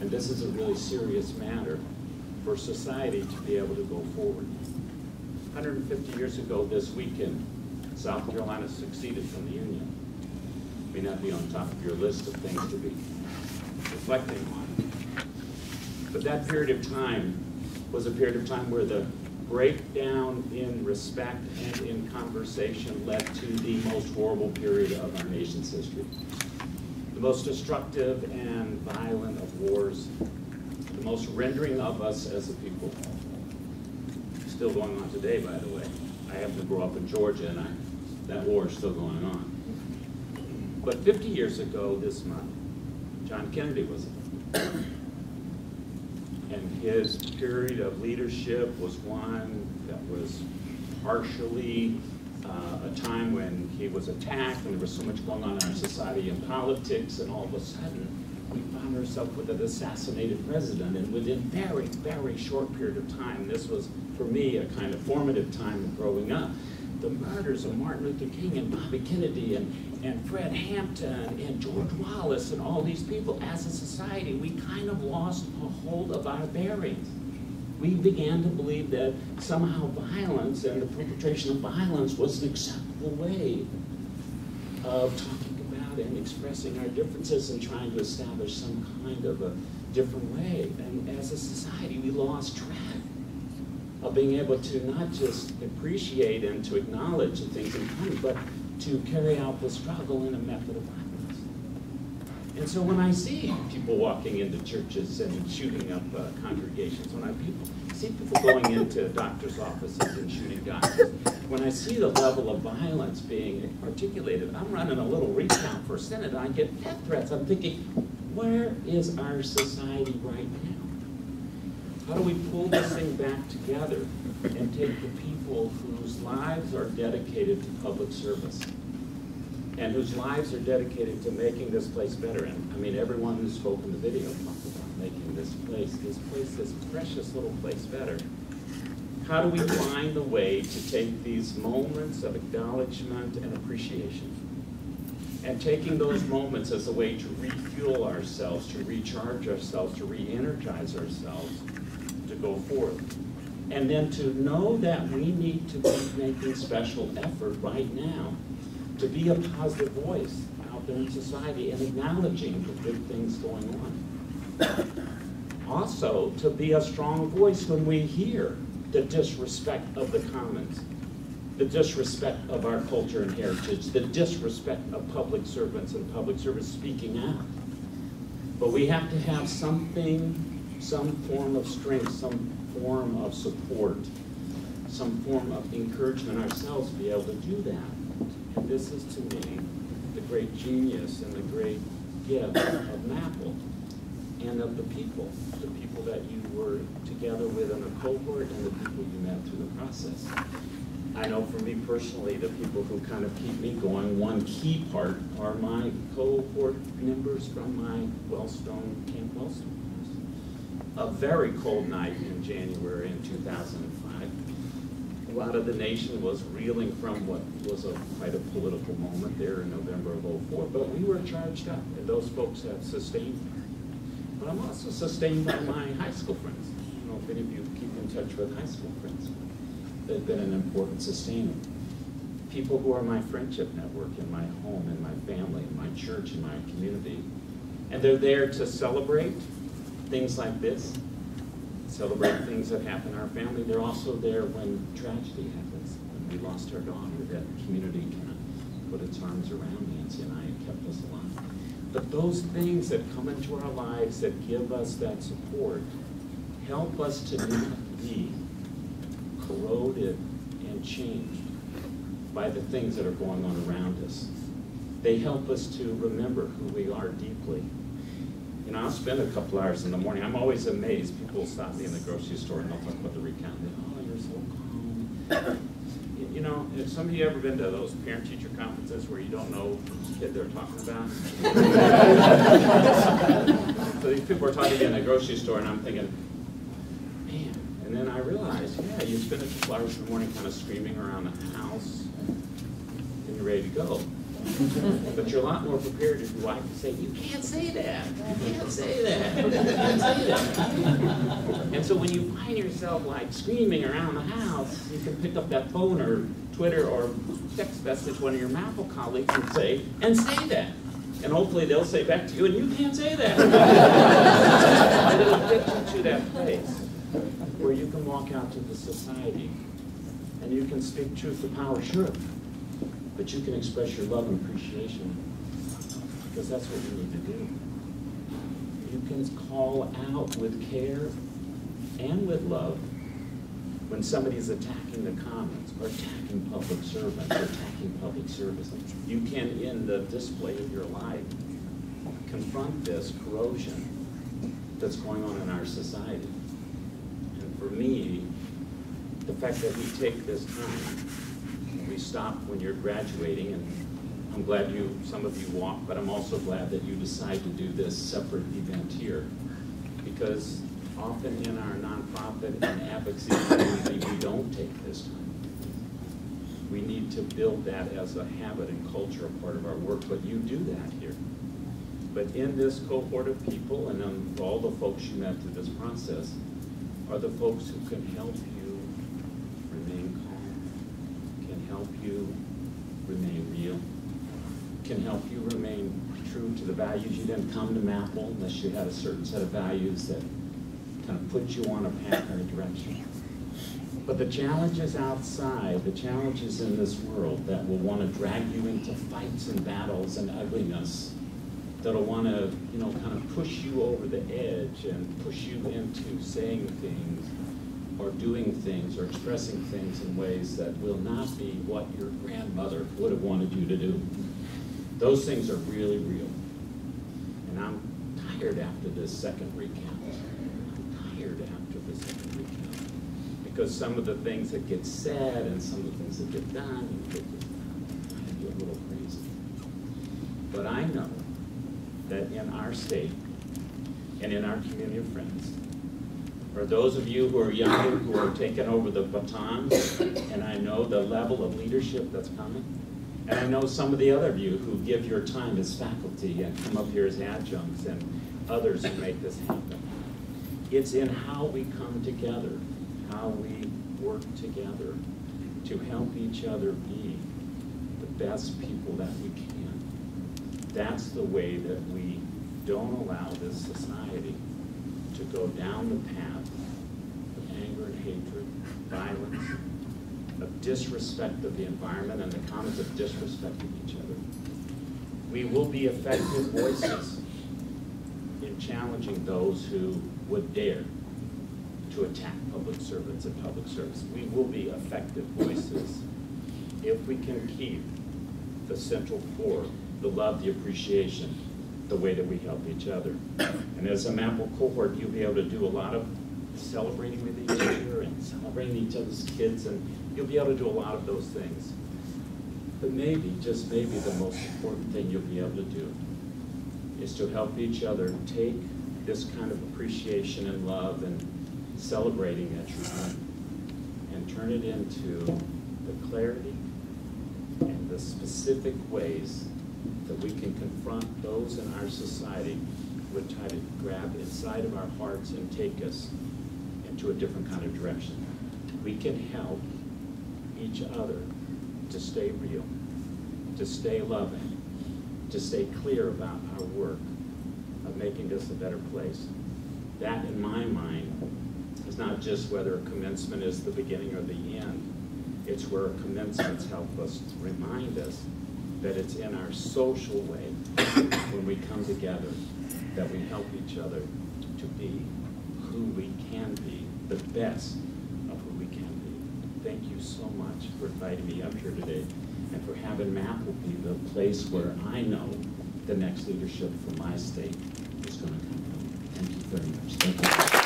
And this is a really serious matter for society to be able to go forward. 150 years ago this weekend, South Carolina seceded from the Union. May not be on top of your list of things to be reflecting on. But that period of time was a period of time where the breakdown in respect and in conversation led to the most horrible period of our nation's history. The most destructive and violent of wars, the most rendering of us as a people. Still going on today, by the way. I happen to grow up in Georgia, and that war is still going on. But 50 years ago this month, John Kennedy was elected. And his period of leadership was one that was partially a time when he was attacked and there was so much going on in our society and politics, and all of a sudden we found ourselves with an assassinated president, and within a very, very short period of time, this was for me a kind of formative time of growing up. The murders of Martin Luther King and Bobby Kennedy and Fred Hampton and George Wallace and all these people, as a society, we kind of lost a hold of our bearings. We began to believe that somehow violence and the perpetration of violence was an acceptable way of talking about and expressing our differences and trying to establish some kind of a different way. And as a society, we lost track of being able to not just appreciate and to acknowledge the things in common, but to carry out the struggle in a method of violence. And so when I see people walking into churches and shooting up congregations, when I see people going into doctors' offices and shooting doctors, when I see the level of violence being articulated, I'm running a little recount for Senate, and I get death threats. I'm thinking, where is our society right now? How do we pull this thing back together and take the people whose lives are dedicated to public service and whose lives are dedicated to making this place better? And I mean, everyone who spoke in the video talked about making this precious little place better. How do we find the way to take these moments of acknowledgement and appreciation and taking those moments as a way to refuel ourselves, to recharge ourselves, to re-energize ourselves, to go forth. And then to know that we need to be making special effort right now to be a positive voice out there in society and acknowledging the good things going on. Also, to be a strong voice when we hear the disrespect of the commons, the disrespect of our culture and heritage, the disrespect of public servants and public service speaking out. But we have to have something, some form of strength, some form of support, some form of encouragement ourselves to be able to do that. And this is, to me, the great genius and the great gift of MAPL and of the people that you were together with in a cohort and the people you met through the process. I know for me personally, the people who kind of keep me going, one key part are my cohort members from my Camp Wellstone. A very cold night in January in 2005. A lot of the nation was reeling from what was quite a political moment there in November of 2004, but we were charged up, and those folks have sustained me. But I'm also sustained by my high school friends. I don't know if any of you keep in touch with high school friends. They've been an important sustainer. People who are my friendship network in my home, in my family, in my church, in my community. And they're there to celebrate things like this, celebrate things that happen in our family. They're also there when tragedy happens. When we lost our daughter, that community kind of put its arms around Nancy and I and kept us alive. But those things that come into our lives that give us that support help us to not be corroded and changed by the things that are going on around us. They help us to remember who we are deeply. You know, I'll spend a couple hours in the morning. I'm always amazed. People stop me in the grocery store and they'll talk about the recount. Oh, you're so calm. You know, have some of you ever been to those parent-teacher conferences where you don't know which kid they're talking about? So these people are talking to me in the grocery store, and I'm thinking, man. And then I realized, yeah, you spend a couple hours in the morning kind of screaming around the house, and you're ready to go. But you're a lot more prepared if your wife can say, you can't say that, you can't say that, you can't say that. And so when you find yourself like screaming around the house, you can pick up that phone or Twitter or text message one of your MAPL colleagues and say that. And hopefully they'll say back to you, and you can't say that. And it'll get you to that place where you can walk out to the society and you can speak truth to power, sure. But you can express your love and appreciation, because that's what you need to do. You can call out with care and with love when somebody's attacking the commons, or attacking public servants, or attacking public service. You can, in the display of your life, confront this corrosion that's going on in our society. And for me, the fact that we take this time, we stop when you're graduating, and I'm glad some of you walk, but I'm also glad that you decide to do this separate event here, because often in our nonprofit and advocacy community, we don't take this time. We need to build that as a habit and culture, a part of our work, but you do that here. But in this cohort of people, and all the folks you met through this process, are the folks who can help you remain calm, can help you remain real, can help you remain true to the values. You didn't come to MAPL unless you had a certain set of values that kind of put you on a path and a direction. But the challenges outside, the challenges in this world that will want to drag you into fights and battles and ugliness, that'll want to, kind of push you over the edge and push you into saying things or doing things or expressing things in ways that will not be what your grandmother would have wanted you to do. Those things are really real. And I'm tired after this second recount. I'm tired after the second recount. Because some of the things that get said and some of the things that get done, get a little crazy. But I know that in our state and in our community of friends, for those of you who are younger, who are taking over the batons, and I know the level of leadership that's coming, and I know some of the other of you who give your time as faculty and come up here as adjuncts and others who make this happen. It's in how we come together, how we work together to help each other be the best people that we can. That's the way that we don't allow this society to go down the path of anger and hatred, violence, of disrespect of the environment and the commons, of disrespecting each other. We will be effective voices in challenging those who would dare to attack public servants and public service. We will be effective voices if we can keep the central core, the love, the appreciation, the way that we help each other. And as a MAPL cohort, you'll be able to do a lot of celebrating with each other and celebrating each other's kids, and you'll be able to do a lot of those things. But maybe, just maybe, the most important thing you'll be able to do is to help each other take this kind of appreciation and love and celebrating that you're doing and turn it into the clarity and the specific ways that we can confront those in our society who would try to grab inside of our hearts and take us into a different kind of direction. We can help each other to stay real, to stay loving, to stay clear about our work of making this a better place. That, in my mind, is not just whether a commencement is the beginning or the end. It's where commencements help us remind us that it's in our social way, when we come together, that we help each other to be who we can be, the best of who we can be. Thank you so much for inviting me up here today and for having MAPL be the place where I know the next leadership for my state is going to come from. Thank you very much. Thank you.